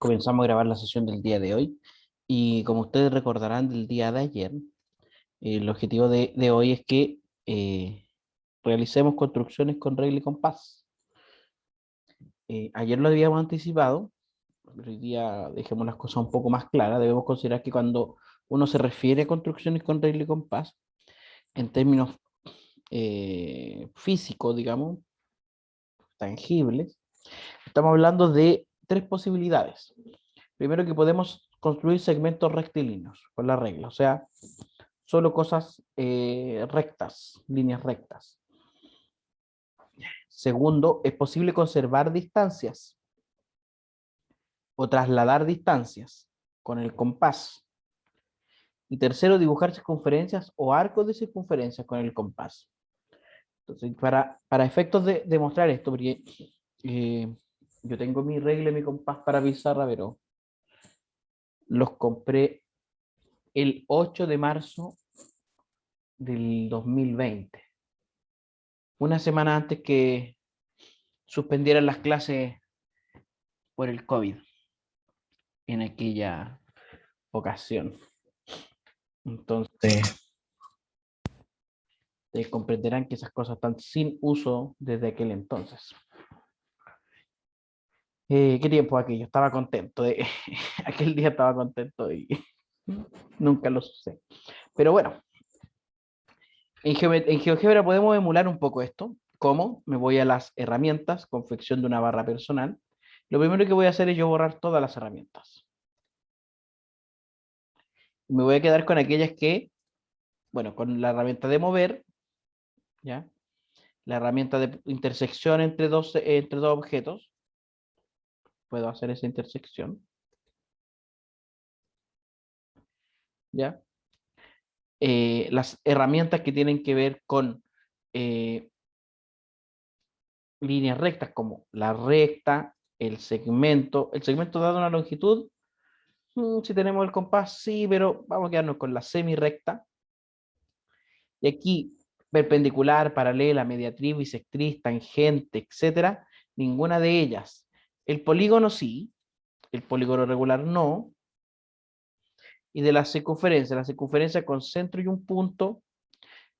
Comenzamos a grabar la sesión del día de hoy y como ustedes recordarán del día de ayer, el objetivo de hoy es que realicemos construcciones con regla y compás. Ayer lo habíamos anticipado, pero hoy día dejemos las cosas un poco más claras. Debemos considerar que cuando uno se refiere a construcciones con regla y compás, en términos físicos, digamos, tangibles, estamos hablando de tres posibilidades. Primero, que podemos construir segmentos rectilíneos con la regla, o sea, solo cosas rectas, líneas rectas. Segundo, es posible conservar distancias o trasladar distancias con el compás. Y tercero, dibujar circunferencias o arcos de circunferencia con el compás. Entonces, para efectos de demostrar esto, porque yo tengo mi regla y mi compás para pizarra, pero los compré el 8 de marzo del 2020, una semana antes que suspendieran las clases por el COVID en aquella ocasión. Entonces, comprenderán que esas cosas están sin uso desde aquel entonces. ¿Qué tiempo aquello? Estaba contento. Aquel día estaba contento y nunca lo sucede. Pero bueno, en GeoGebra podemos emular un poco esto. ¿Cómo? Me voy a las herramientas, confección de una barra personal. Lo primero que voy a hacer es yo borrar todas las herramientas. Me voy a quedar con aquellas que, bueno, con la herramienta de mover, ¿ya? La herramienta de intersección entre dos objetos. Puedo hacer esa intersección, ¿ya? Las herramientas que tienen que ver con líneas rectas, como la recta, el segmento. El segmento dado una longitud, si tenemos el compás, sí, pero vamos a quedarnos con la semi-recta. Y aquí, perpendicular, paralela, mediatriz, bisectriz, tangente, etcétera, ninguna de ellas. El polígono sí, el polígono regular no. Y de la circunferencia con centro y un punto,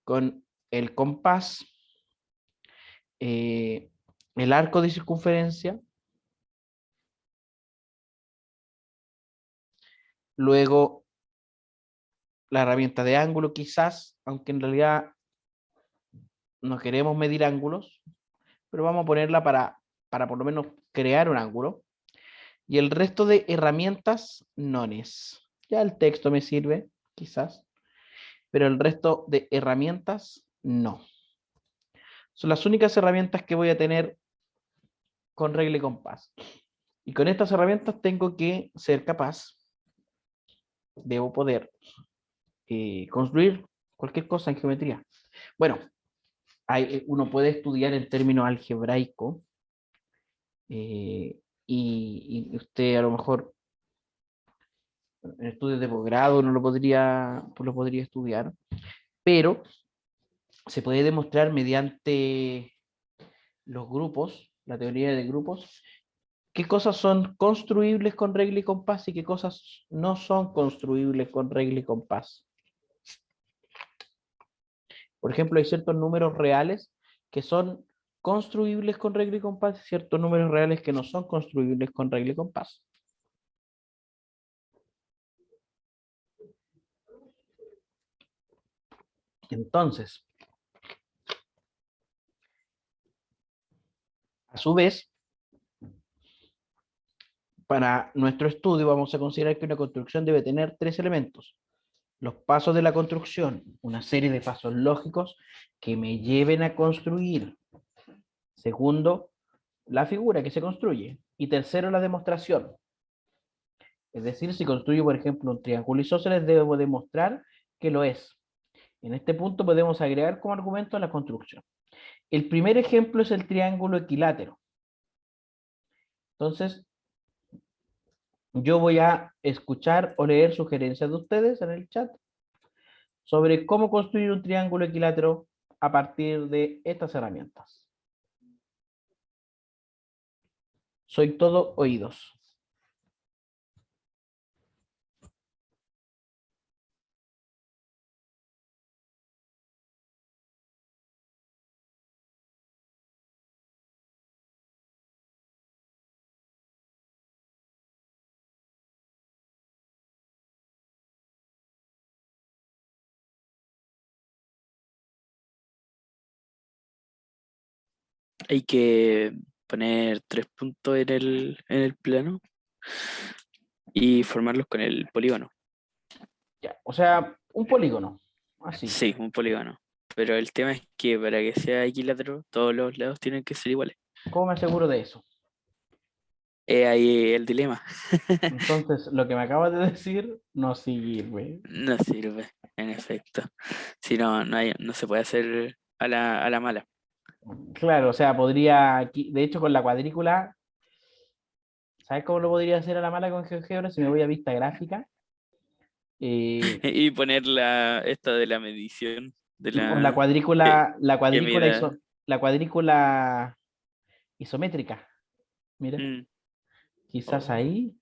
con el compás, el arco de circunferencia, luego la herramienta de ángulo quizás, aunque en realidad no queremos medir ángulos, pero vamos a ponerla para por lo menos crear un ángulo. Y el resto de herramientas nones. Ya el texto me sirve, quizás, pero el resto de herramientas no. Son las únicas herramientas que voy a tener con regla y compás. Y con estas herramientas tengo que ser capaz, debo poder construir cualquier cosa en geometría. Bueno, uno puede estudiar en términos algebraicos y usted a lo mejor en estudios de posgrado no lo podría estudiar, pero se puede demostrar mediante los grupos, la teoría de grupos, qué cosas son construibles con regla y compás y qué cosas no son construibles con regla y compás. Por ejemplo, hay ciertos números reales que son construibles con regla y compás y ciertos números reales que no son construibles con regla y compás. Entonces, a su vez, para nuestro estudio vamos a considerar que una construcción debe tener tres elementos. Los pasos de la construcción, una serie de pasos lógicos que me lleven a construir. Segundo, la figura que se construye. Y tercero, la demostración. Es decir, si construyo, por ejemplo, un triángulo isósceles, debo demostrar que lo es. En este punto podemos agregar como argumento la construcción. El primer ejemplo es el triángulo equilátero. Entonces, yo voy a escuchar o leer sugerencias de ustedes en el chat sobre cómo construir un triángulo equilátero a partir de estas herramientas. Soy todo oídos. hay que poner 3 puntos en el plano y formarlos con el polígono. Ya, o sea, un polígono. Así. Sí, un polígono. Pero el tema es que para que sea equilátero, todos los lados tienen que ser iguales. ¿Cómo me aseguro de eso? Ahí el dilema. Entonces, lo que me acabas de decir no sirve. No sirve, en efecto. Si no, no se puede hacer a la mala. Claro, o sea, podría, de hecho, con la cuadrícula, ¿sabes cómo lo podría hacer a la mala con GeoGebra? Si me voy a vista gráfica, eh, Y poner esta de la medición de o la que, cuadrícula, que mida. la cuadrícula isométrica. Mira, mm, quizás oh, ahí,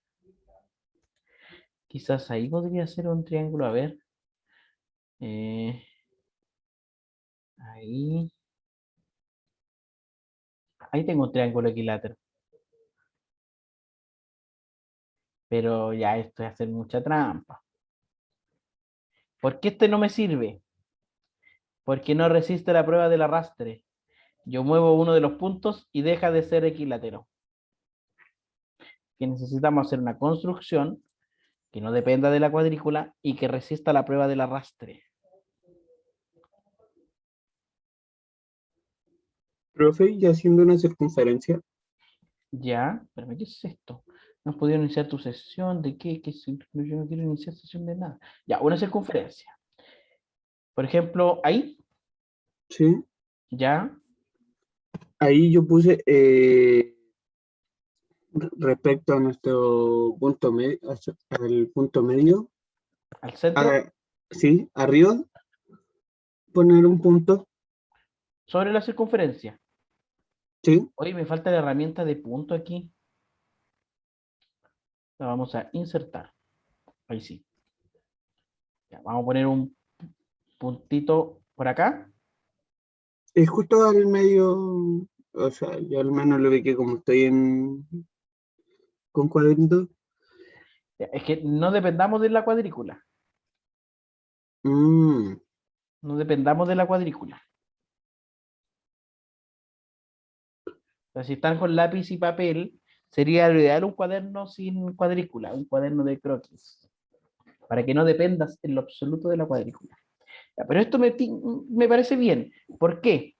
quizás ahí podría ser un triángulo. A ver, eh, ahí, ahí tengo un triángulo equilátero. Pero ya esto es hacer mucha trampa. ¿Por qué este no me sirve? Porque no resiste la prueba del arrastre. Yo muevo uno de los puntos y deja de ser equilátero. Que necesitamos hacer una construcción que no dependa de la cuadrícula y que resista la prueba del arrastre. Profe, y haciendo una circunferencia, Ya, pero ¿qué es esto? No has podido iniciar tu sesión. ¿De qué? Yo no quiero iniciar sesión de nada. Ya, una circunferencia. Por ejemplo, ahí, ¿sí? ya, Ahí yo puse respecto a nuestro punto medio, al punto medio, al centro, ah, sí, arriba, poner un punto, sobre la circunferencia. sí, Oye, me falta la herramienta de punto aquí. La vamos a insertar. Ahí sí. Ya, vamos a poner un puntito por acá. es justo al medio, o sea, yo al menos lo vi que como estoy con cuadritos. Ya, es que no dependamos de la cuadrícula. Mm, No dependamos de la cuadrícula. O sea, si están con lápiz y papel, sería lo ideal un cuaderno sin cuadrícula, un cuaderno de croquis, para que no dependas en lo absoluto de la cuadrícula. Ya, pero esto me parece bien. ¿Por qué?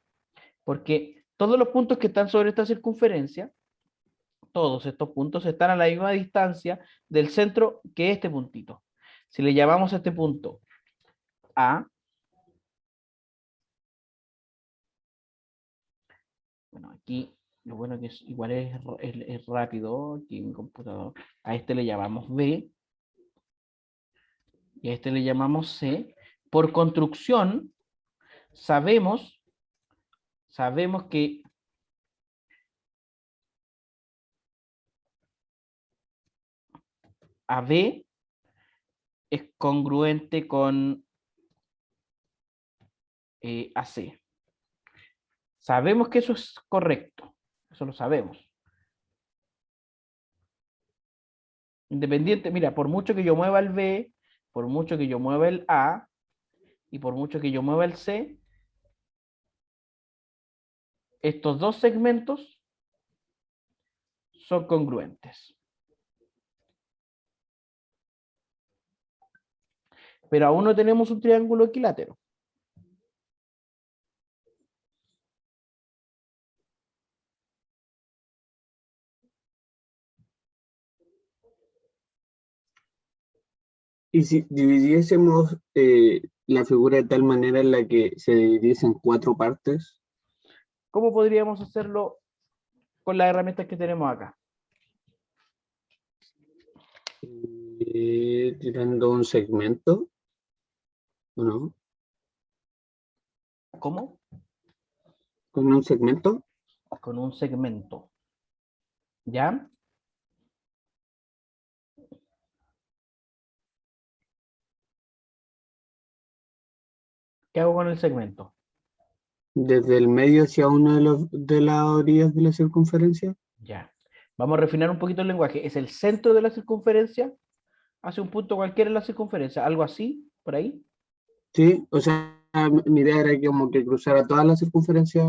Porque todos los puntos que están sobre esta circunferencia, todos estos puntos están a la misma distancia del centro que este puntito. Si le llamamos a este punto A, bueno, aquí lo bueno que es, igual es rápido aquí en mi computador. A este le llamamos B y a este le llamamos C. Por construcción, sabemos, sabemos que AB es congruente con AC. Sabemos que eso es correcto, eso lo sabemos. Independiente, mira, por mucho que yo mueva el B, por mucho que yo mueva el A y por mucho que yo mueva el C, estos dos segmentos son congruentes. Pero aún no tenemos un triángulo equilátero. y si dividiésemos la figura de tal manera en la que se dividiese en cuatro partes, ¿Cómo podríamos hacerlo con las herramientas que tenemos acá? tirando un segmento, ¿o no? ¿Cómo? Con un segmento, Con un segmento. ¿Ya? ¿Qué hago con el segmento? desde el medio hacia una de las orillas de la circunferencia. Ya. Vamos a refinar un poquito el lenguaje. Es el centro de la circunferencia, hace un punto cualquiera en la circunferencia, algo así, por ahí. Sí, o sea, mi idea era que como que cruzara toda la circunferencia.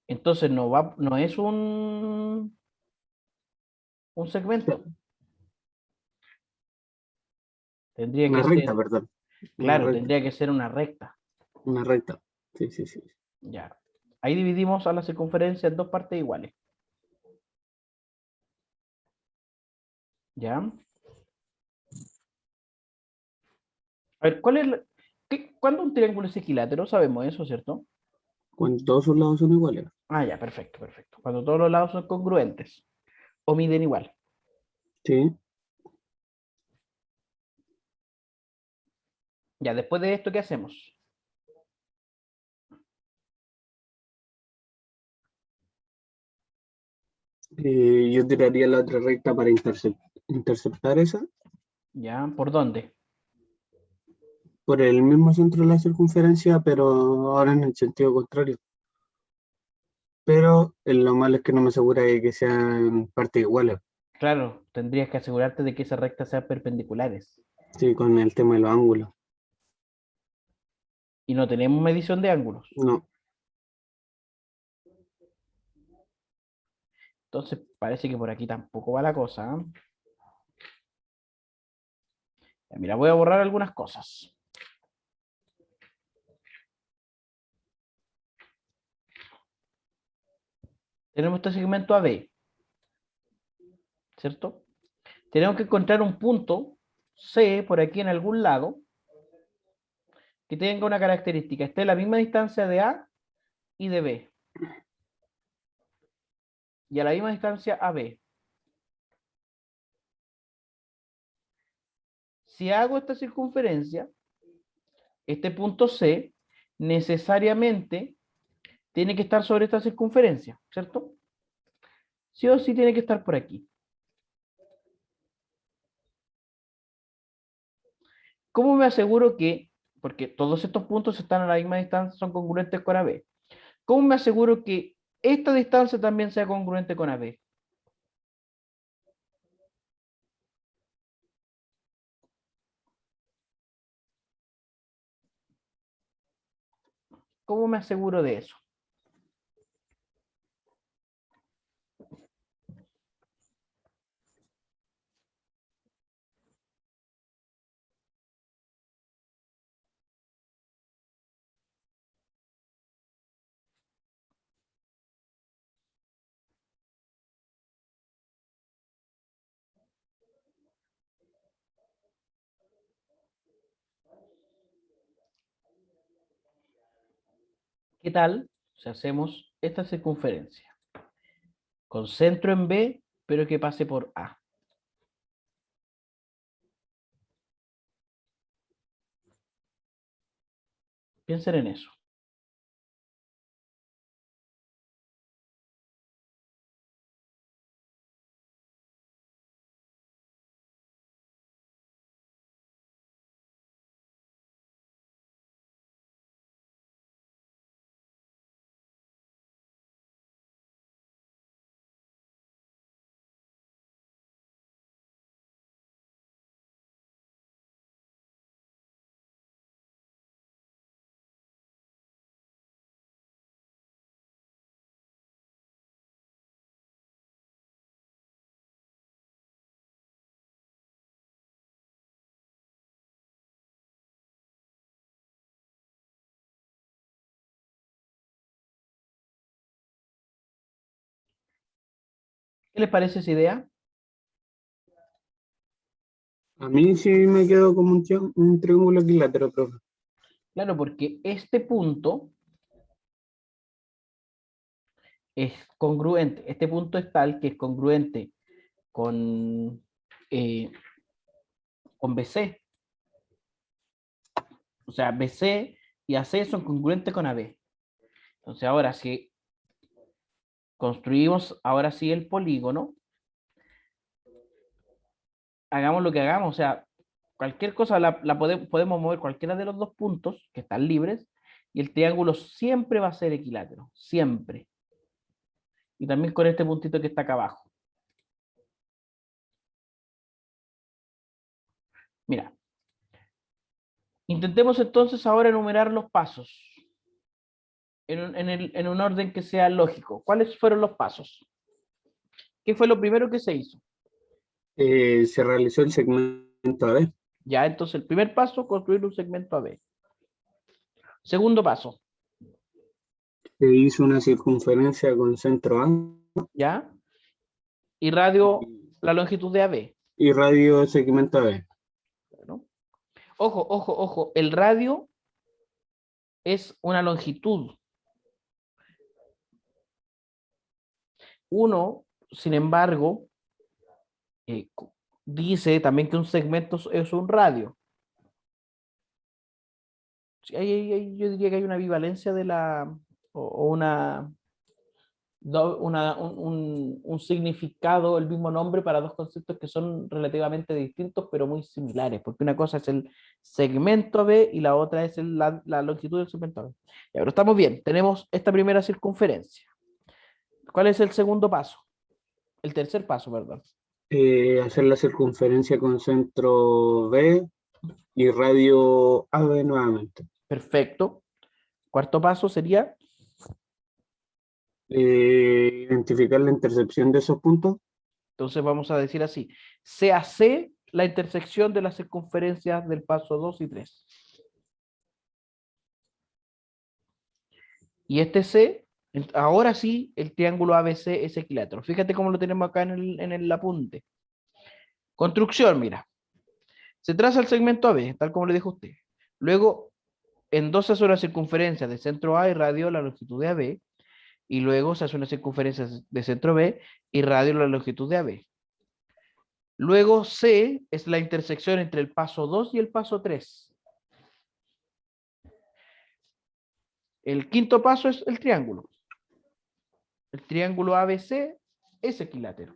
Entonces no es un segmento. Tendría Una que recta, ser, perdón. Una claro, recta. tendría que ser una recta. Una recta. Sí, sí, sí. Ya. Ahí dividimos a la circunferencia en dos partes iguales. ¿Ya? A ver, ¿cuándo un triángulo es equilátero? Sabemos eso, ¿cierto? Cuando todos sus lados son iguales. Ah, ya, perfecto, perfecto. Cuando todos los lados son congruentes o miden igual. Sí. Ya, después de esto, ¿qué hacemos? Yo tiraría la otra recta para interceptar esa ¿Ya? ¿Por dónde? por el mismo centro de la circunferencia, pero ahora en el sentido contrario. Pero lo malo es que no me asegura de que sean partes iguales. Claro, tendrías que asegurarte de que esas rectas sean perpendiculares. Sí, con el tema de los ángulos. Y no tenemos medición de ángulos. No, Entonces, parece que por aquí tampoco va la cosa. ¿Ah? Ya, mira, voy a borrar algunas cosas. Tenemos este segmento AB, ¿cierto? Tenemos que encontrar un punto C por aquí en algún lado que tenga una característica, esté a la misma distancia de A y de B, y a la misma distancia AB. Si hago esta circunferencia, este punto C necesariamente tiene que estar sobre esta circunferencia, ¿cierto? Sí o sí tiene que estar por aquí. ¿Cómo me aseguro que, porque todos estos puntos están a la misma distancia, son congruentes con AB? ¿Cómo me aseguro que esta distancia también sea congruente con AB? ¿Cómo me aseguro de eso? ¿Qué tal si hacemos esta circunferencia con centro en B, pero que pase por A? Piensen en eso. ¿Qué les parece esa idea? a mí sí me quedo como un triángulo equilátero, profe. Claro, porque este punto es congruente. Este punto es tal que es congruente con, eh, con BC. O sea, BC y AC son congruentes con AB. Entonces, ahora si construimos ahora sí el polígono, hagamos lo que hagamos. O sea, cualquier cosa podemos mover cualquiera de los dos puntos que están libres y el triángulo siempre va a ser equilátero. Siempre. Y también con este puntito que está acá abajo. Mira, intentemos entonces ahora enumerar los pasos. en un orden que sea lógico. ¿Cuáles fueron los pasos? ¿Qué fue lo primero que se hizo? Se realizó el segmento A, B. Ya, entonces el primer paso, construir un segmento AB. Segundo paso, Se hizo una circunferencia con centro A ¿ya? Y radio, la longitud de AB. y radio segmento B. Bueno. Ojo, ojo, ojo, el radio es una longitud. Uno, sin embargo, eh, dice también que un segmento es un radio. Sí, yo diría que hay una bivalencia de la, o una, un significado, el mismo nombre para dos conceptos que son relativamente distintos, pero muy similares, porque una cosa es el segmento B y la otra es la longitud del segmento B. Ya, pero estamos bien, tenemos esta primera circunferencia. ¿Cuál es el segundo paso? El tercer paso, perdón. Hacer la circunferencia con centro B y radio AB nuevamente. Perfecto. Cuarto paso sería, Identificar la intercepción de esos puntos. entonces vamos a decir así, CAC, la intersección de las circunferencias del paso 2 y 3. Y este C, ahora sí, el triángulo ABC es equilátero. Fíjate cómo lo tenemos acá en el apunte. Construcción, mira. Se traza el segmento AB, tal como le dijo usted. Luego, en dos se hace una circunferencia de centro A y radio la longitud de AB. Y luego se hace una circunferencia de centro B y radio la longitud de AB. Luego C es la intersección entre el paso 2 y el paso 3. El quinto paso es el triángulo. El triángulo ABC es equilátero.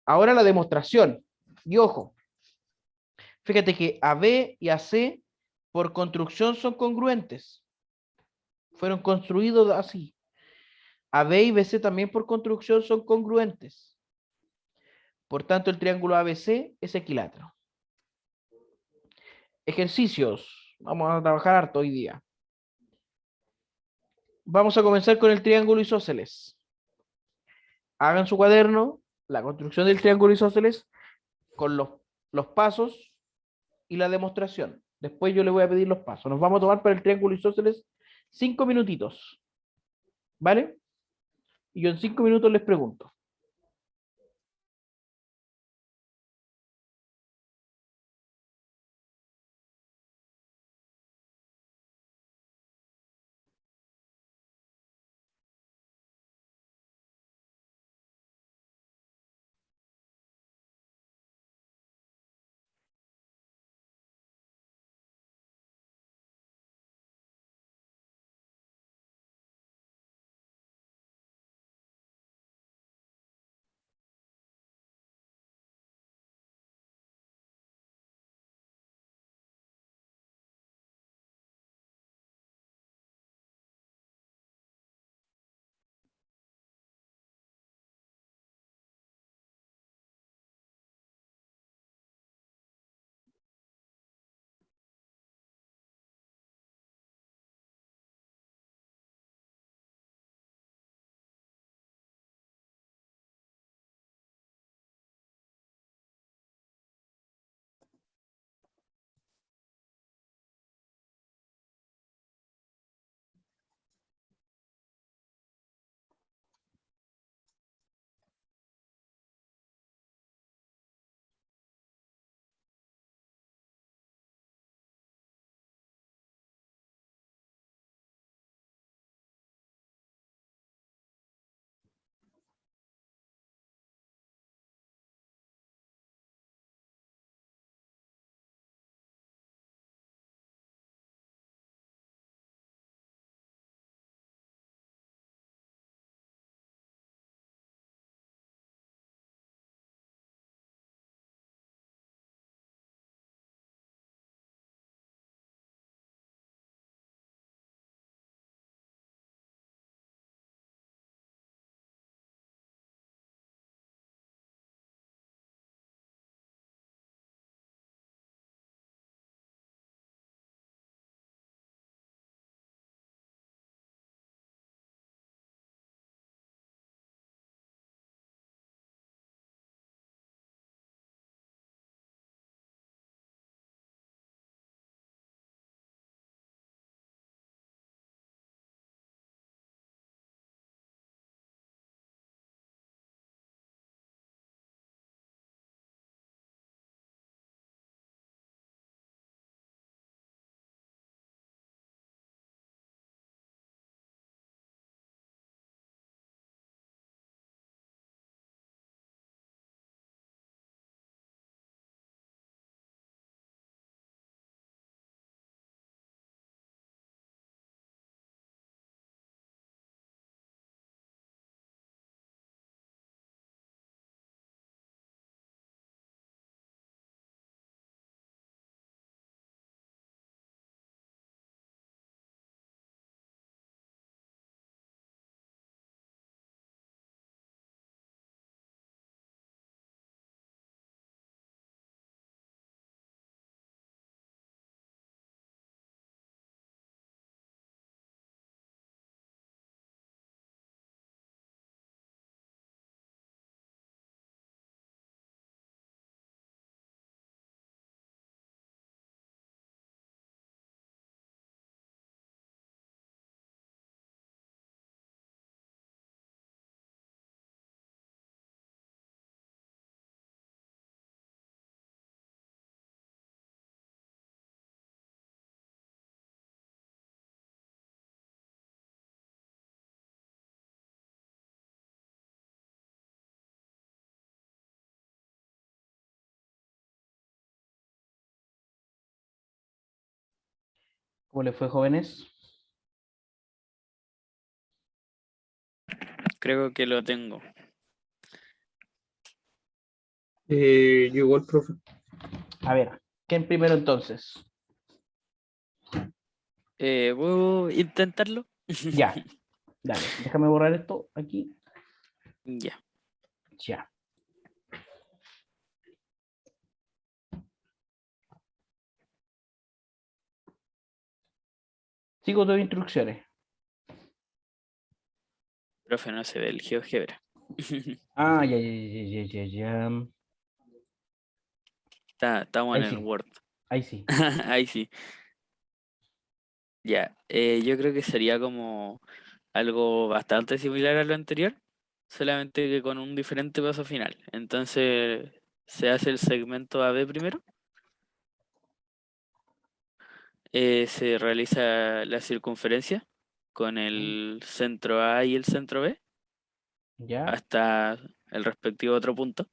Ahora la demostración. Y ojo, fíjate que AB y AC por construcción son congruentes. Fueron construidos así. AB y BC también por construcción son congruentes. Por tanto, el triángulo ABC es equilátero. Ejercicios. Vamos a trabajar harto hoy día. Vamos a comenzar con el triángulo isósceles. Hagan su cuaderno, la construcción del triángulo isósceles con los pasos y la demostración. Después yo le voy a pedir los pasos. Nos vamos a tomar para el triángulo isósceles 5 minutitos. ¿Vale? Y yo en 5 minutos les pregunto. ¿Cómo le fue, jóvenes? Creo que lo tengo. Yo igual, profe. A ver, ¿quién primero entonces? ¿Puedo intentarlo? Ya, dale, déjame borrar esto aquí. Ya. Ya. Sigo tus instrucciones. Profe, no se ve el GeoGebra. Ah, ya, ya, ya, ya, ya, ya. Estamos en Ahí el sí, Word. ahí sí. Ahí sí. Ya. Yo creo que sería como algo bastante similar a lo anterior, solamente que con un diferente paso final. Entonces, se hace el segmento AB primero. Se realiza la circunferencia con el centro A y el centro B Ya, hasta el respectivo otro punto.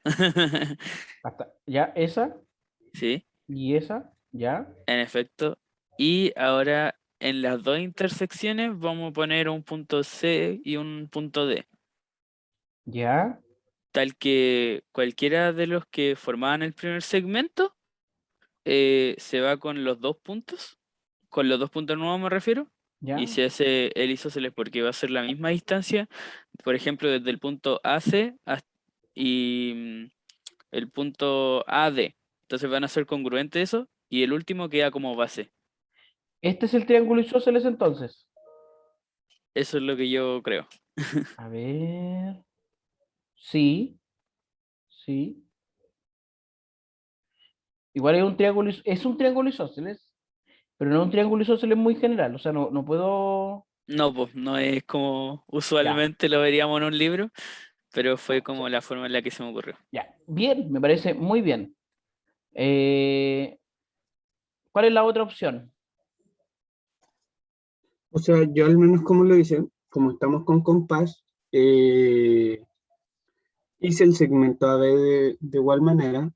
ya, esa Sí, y esa, ya, en efecto. Y ahora en las dos intersecciones vamos a poner un punto C y un punto D, ya, tal que cualquiera de los que formaban el primer segmento se va con los dos puntos nuevos me refiero, y ya. se hace el isósceles porque va a ser la misma distancia, por ejemplo, desde el punto AC y el punto AD. Entonces van a ser congruentes eso, y el último queda como base. Este es el triángulo isósceles entonces. Eso es lo que yo creo. A ver. Sí, sí. Igual es un triángulo isósceles, pero no es un triángulo isósceles muy general. O sea, no, no puedo. No, pues no es como Ya, usualmente lo veríamos en un libro, pero fue ya, como la forma en la que se me ocurrió. ya. Bien, me parece muy bien. Eh, ¿Cuál es la otra opción? O sea, yo al menos como lo hice, como estamos con compás, hice el segmento AB de igual manera,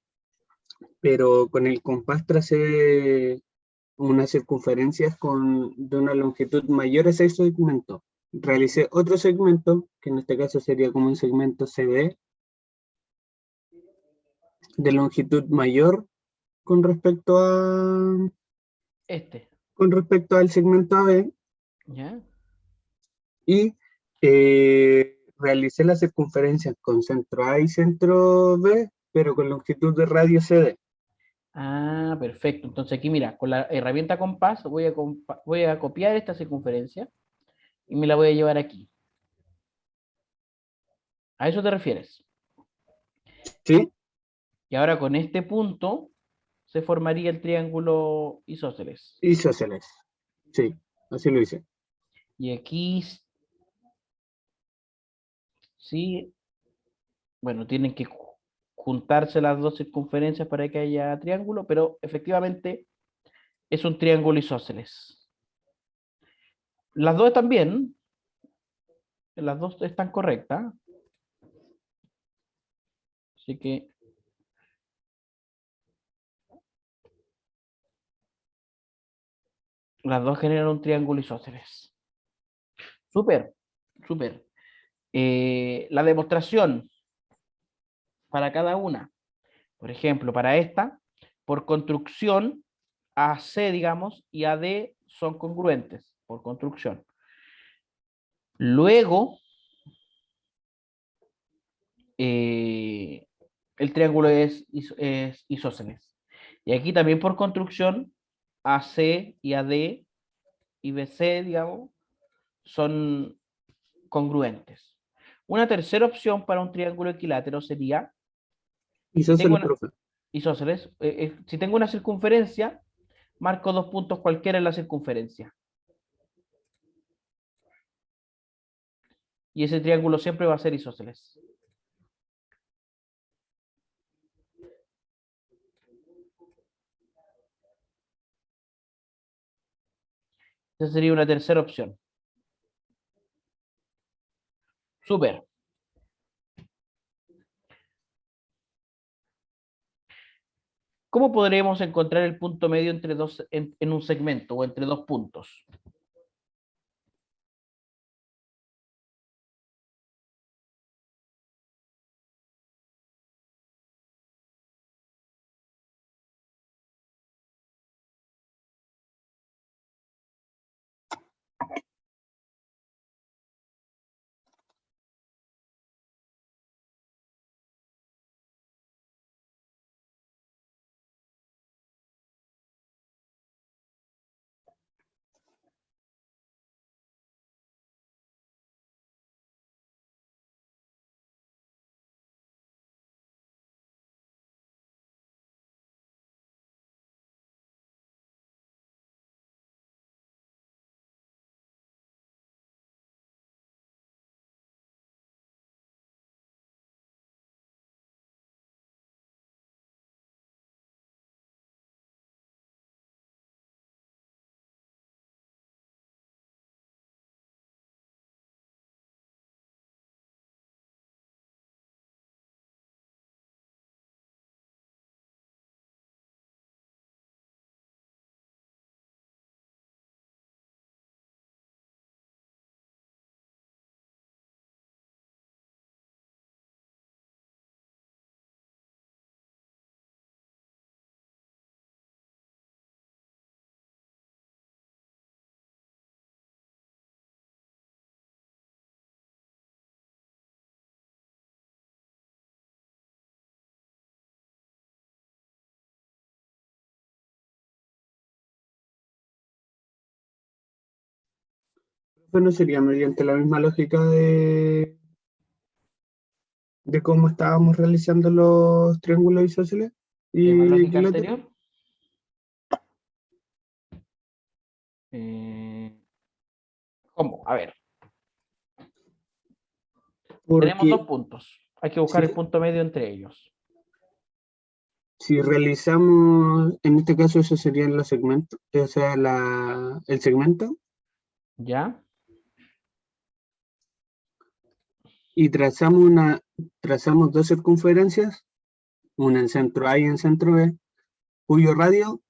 pero con el compás tracé unas circunferencias de una longitud mayor a ese segmento. Realicé otro segmento, que en este caso sería como un segmento CD, de longitud mayor con respecto Este. con respecto al segmento AB, ¿Ya? y realicé las circunferencias con centro A y centro B, pero con longitud de radio CD. Ah, perfecto. Entonces aquí, mira, con la herramienta compás voy a copiar esta circunferencia y me la voy a llevar aquí. ¿A eso te refieres? ¿Sí? Y ahora con este punto se formaría el triángulo isósceles. Isósceles. Sí, así lo hice. Y aquí sí, bueno, tienen que juntarse las dos circunferencias para que haya triángulo, pero efectivamente es un triángulo isósceles. Las dos están bien, las dos están correctas, así que las dos generan un triángulo isósceles. Súper, súper. La demostración para cada una. Por ejemplo, para esta, por construcción, AC, digamos, y AD son congruentes por construcción. Luego, eh, el triángulo es isósceles. Y aquí también por construcción, AC y AD y BC, digamos, son congruentes. Una tercera opción para un triángulo equilátero sería, si tengo Isósceles, una, profe. isósceles, si tengo una circunferencia, marco dos puntos cualquiera en la circunferencia. Y ese triángulo siempre va a ser isósceles. Esa sería una tercera opción. Súper. ¿Cómo podremos encontrar el punto medio entre dos, en un segmento o entre dos puntos? Bueno, sería mediante la misma lógica de cómo estábamos realizando los triángulos isósceles ¿Misma y lógica equiláteros. anterior? ¿Cómo? A ver, tenemos dos Porque puntos. Hay que buscar si, el punto medio entre ellos. si realizamos, en este caso eso serían los segmentos, o sea, el segmento, ¿Ya? y trazamos dos circunferencias, una en centro A y en centro B, cuyo radio,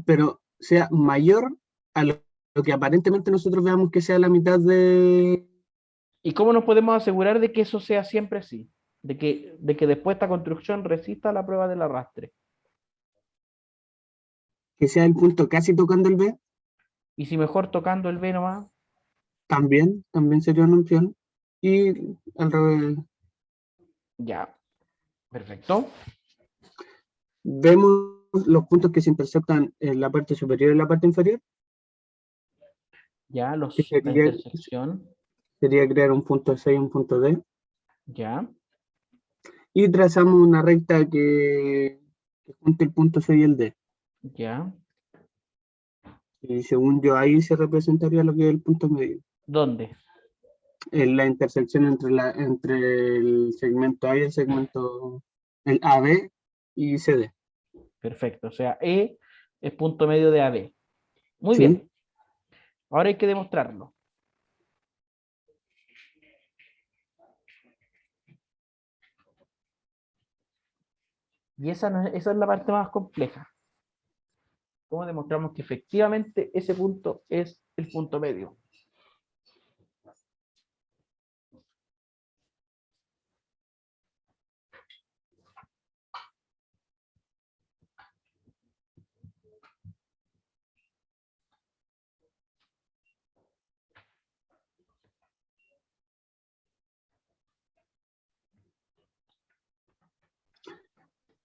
pero sea mayor a lo que aparentemente nosotros veamos que sea la mitad de ¿Y cómo nos podemos asegurar de que eso sea siempre así? De que después esta construcción resista la prueba del arrastre. que sea el punto casi tocando el B, Y si mejor tocando el B nomás, también sería una opción. Y al revés, ya, perfecto. vemos los puntos que se intersectan en la parte superior y la parte inferior, Ya, que la sería, intersección, sería crear un punto C y un punto D. ya, Y trazamos una recta que junte el punto C y el D. ya. Y según yo, ahí se representaría lo que es el punto medio. ¿Dónde? En la intersección entre el segmento A y el segmento, el AB y CD. Perfecto. O sea, E es punto medio de AB. Muy ¿Sí? bien. Ahora hay que demostrarlo. Y esa, esa es la parte más compleja. ¿Cómo demostramos que efectivamente ese punto es el punto medio?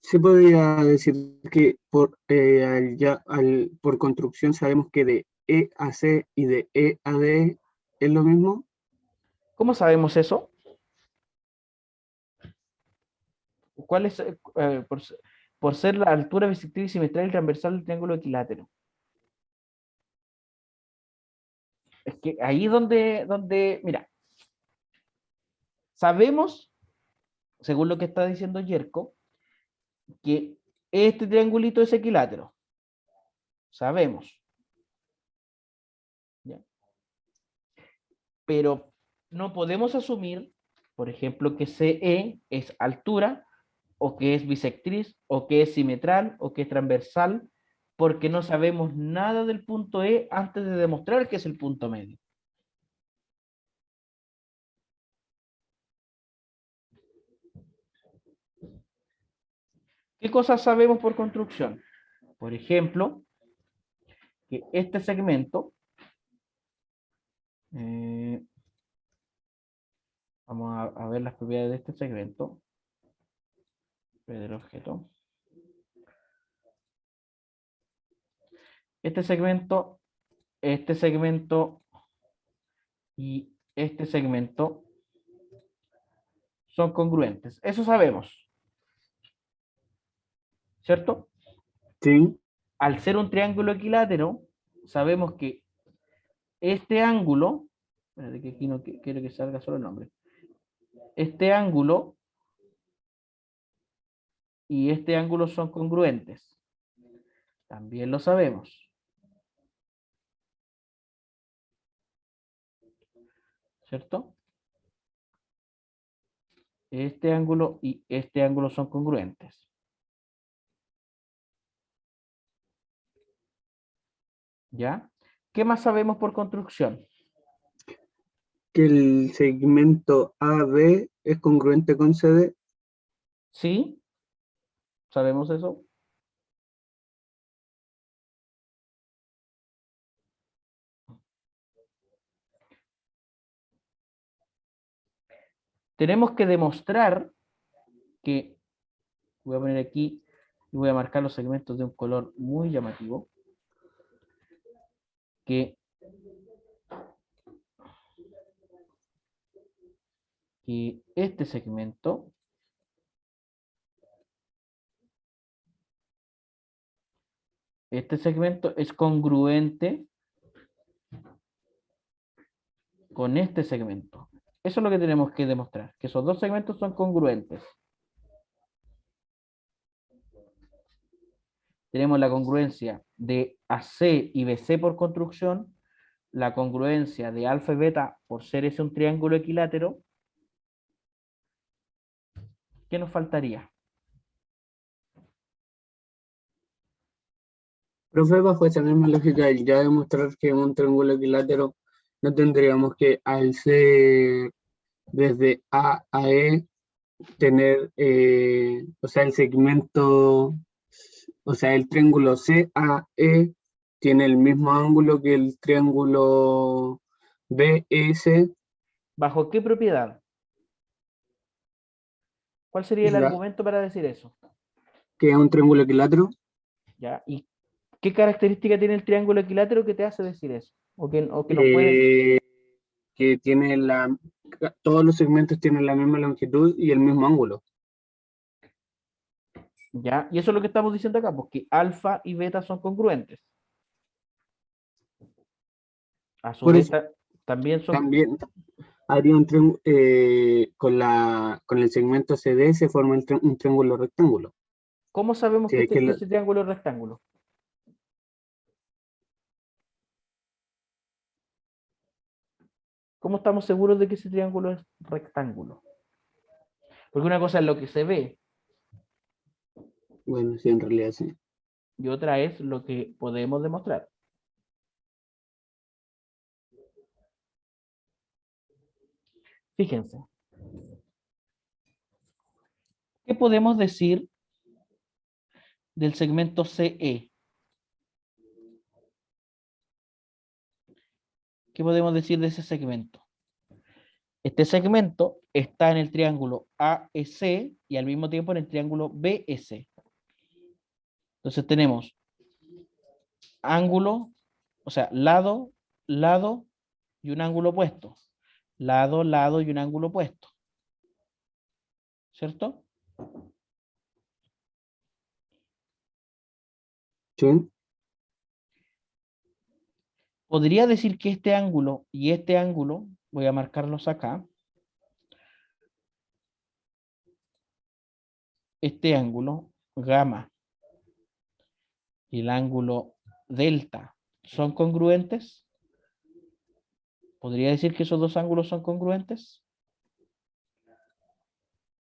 Se podría decir que por construcción sabemos que de E a C y de E a D es lo mismo. ¿Cómo sabemos eso? ¿Cuál es, por ser la altura bisectil y simetral y transversal del triángulo equilátero? Es que ahí mira, sabemos, según lo que está diciendo Yerko, que este triangulito es equilátero. Sabemos. ¿Ya? Pero no podemos asumir, por ejemplo, que CE es altura o que es bisectriz, o que es simetral, o que es transversal, porque no sabemos nada del punto E antes de demostrar que es el punto medio. ¿Qué cosas sabemos por construcción? Por ejemplo, que este segmento, vamos a ver las propiedades de este segmento, del objeto. Este segmento y este segmento son congruentes. Eso sabemos, ¿cierto? Sí, Al ser un triángulo equilátero, sabemos que este ángulo, espérate que aquí no quiero que salga solo el nombre, este ángulo y este ángulo son congruentes. También lo sabemos, ¿cierto? Este ángulo y este ángulo son congruentes. ¿Ya? ¿Qué más sabemos por construcción? que el segmento AB es congruente con CD. ¿Sí? ¿Sabemos eso? Tenemos que demostrar que, voy a poner aquí, y voy a marcar los segmentos de un color muy llamativo, que este segmento es congruente con este segmento. Eso es lo que tenemos que demostrar, que esos dos segmentos son congruentes. Tenemos la congruencia de AC y BC por construcción, la congruencia de alfa y beta por ser ese un triángulo equilátero. ¿Qué nos faltaría? Profe, bajo esa misma lógica, y ya demostrar que un triángulo equilátero no tendríamos que, al ser desde A a E, tener, o sea, el segmento, o sea, el triángulo CAE tiene el mismo ángulo que el triángulo BS, ¿Bajo qué propiedad? ¿Cuál sería el ya, argumento para decir eso? que es un triángulo equilátero. ¿Ya? ¿Y qué característica tiene el triángulo equilátero que te hace decir eso? O que nos puedes... eh, que tiene todos los segmentos tienen la misma longitud y el mismo ángulo. ¿Ya? Y eso es lo que estamos diciendo acá, porque alfa y beta son congruentes. A su Por vez, eso también son... también haría un triángulo, con el segmento CD se forma un triángulo rectángulo. ¿Cómo sabemos Si que, es que que ese triángulo es rectángulo? ¿Cómo estamos seguros de que ese triángulo es rectángulo? Porque una cosa es lo que se ve bueno, sí, en realidad sí. y otra es lo que podemos demostrar. Fíjense. ¿Qué podemos decir del segmento CE? ¿Qué podemos decir de ese segmento? Este segmento está en el triángulo AEC y al mismo tiempo en el triángulo BS. Entonces tenemos ángulo, o sea, lado, lado y un ángulo opuesto. Lado, lado y un ángulo opuesto. ¿Cierto? Sí, Podría decir que este ángulo y este ángulo, voy a marcarlos acá, este ángulo, gamma, y el ángulo delta, ¿son congruentes? ¿Podría decir que esos dos ángulos son congruentes?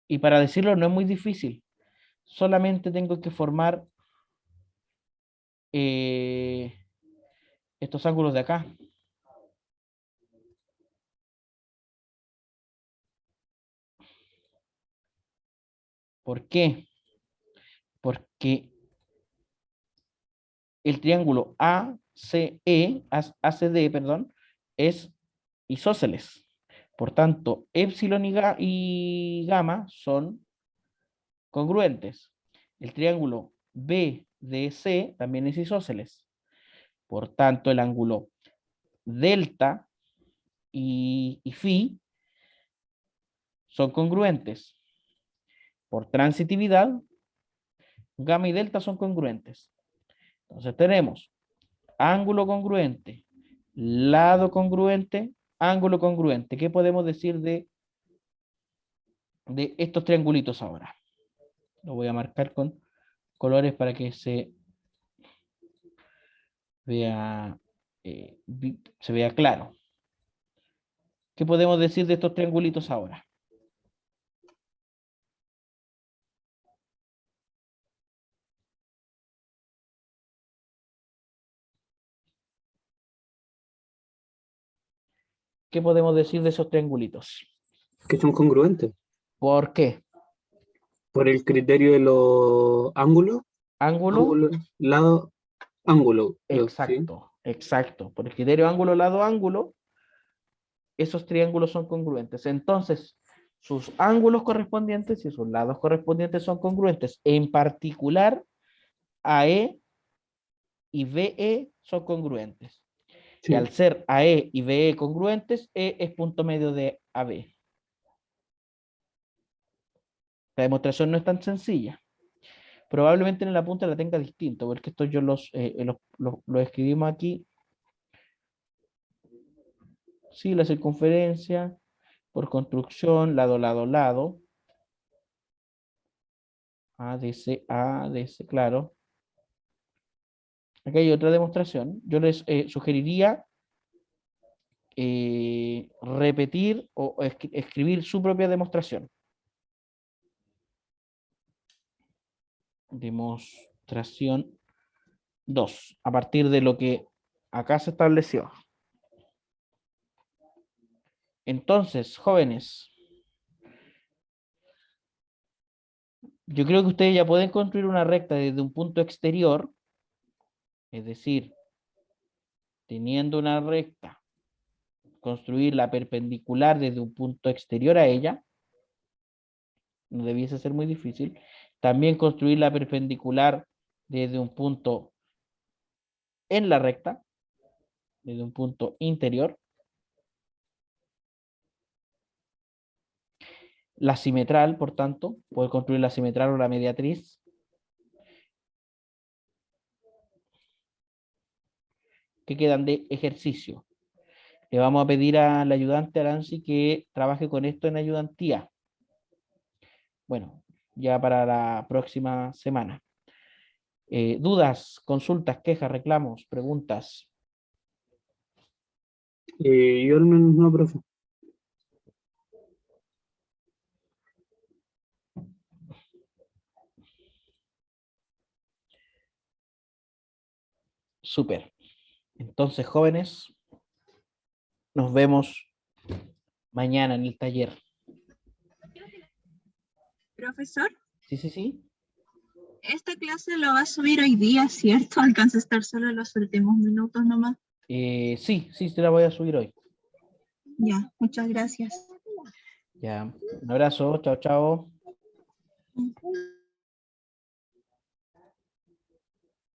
Y para decirlo no es muy difícil. solamente tengo que formar estos ángulos de acá. ¿Por qué? Porque el triángulo ACD, perdón, es isósceles. Por tanto, epsilon y gamma son congruentes. El triángulo BDC también es isósceles. Por tanto, el ángulo delta y phi son congruentes. Por transitividad, gamma y delta son congruentes. Entonces tenemos ángulo congruente, lado congruente, ángulo congruente. ¿Qué podemos decir de estos triangulitos ahora? Lo voy a marcar con colores para que se vea, se vea claro. ¿Qué podemos decir de estos triangulitos ahora? ¿Qué podemos decir de esos triangulitos? Que son congruentes. ¿Por qué? Por el criterio de los ángulos, Ángulo, lado, ángulo, creo, ¿sí? exacto, exacto. Por el criterio ángulo, lado, ángulo, esos triángulos son congruentes. Entonces, sus ángulos correspondientes y sus lados correspondientes son congruentes. En particular, AE y BE son congruentes. Sí. Y al ser AE y BE congruentes, E es punto medio de AB. La demostración no es tan sencilla. Probablemente en la punta la tenga distinto, porque esto yo los escribimos aquí. Sí, la circunferencia por construcción, lado, lado, lado. ADC, ADC, claro. Aquí hay otra demostración. Yo les sugeriría repetir o escribir su propia demostración. Demostración 2, a partir de lo que acá se estableció. Entonces, jóvenes, yo creo que ustedes ya pueden construir una recta desde un punto exterior, es decir, teniendo una recta, construirla perpendicular desde un punto exterior a ella, no debiese ser muy difícil. También construirla perpendicular desde un punto en la recta, desde un punto interior. La simetral, por tanto, puede construir la simetral o la mediatriz. Que quedan de ejercicio. Le vamos a pedir al ayudante Aranzi que trabaje con esto en ayudantía. Bueno, ya para la próxima semana. Dudas, consultas, quejas, reclamos, preguntas. Yo al menos no, profe. Súper. Entonces, jóvenes, nos vemos mañana en el taller. Profesor, Sí, sí, sí. esta clase la va a subir hoy día, ¿cierto? Alcanza a estar solo en los últimos minutos nomás. Sí, te la voy a subir hoy. Ya, muchas gracias. Ya, un abrazo, chao, chao.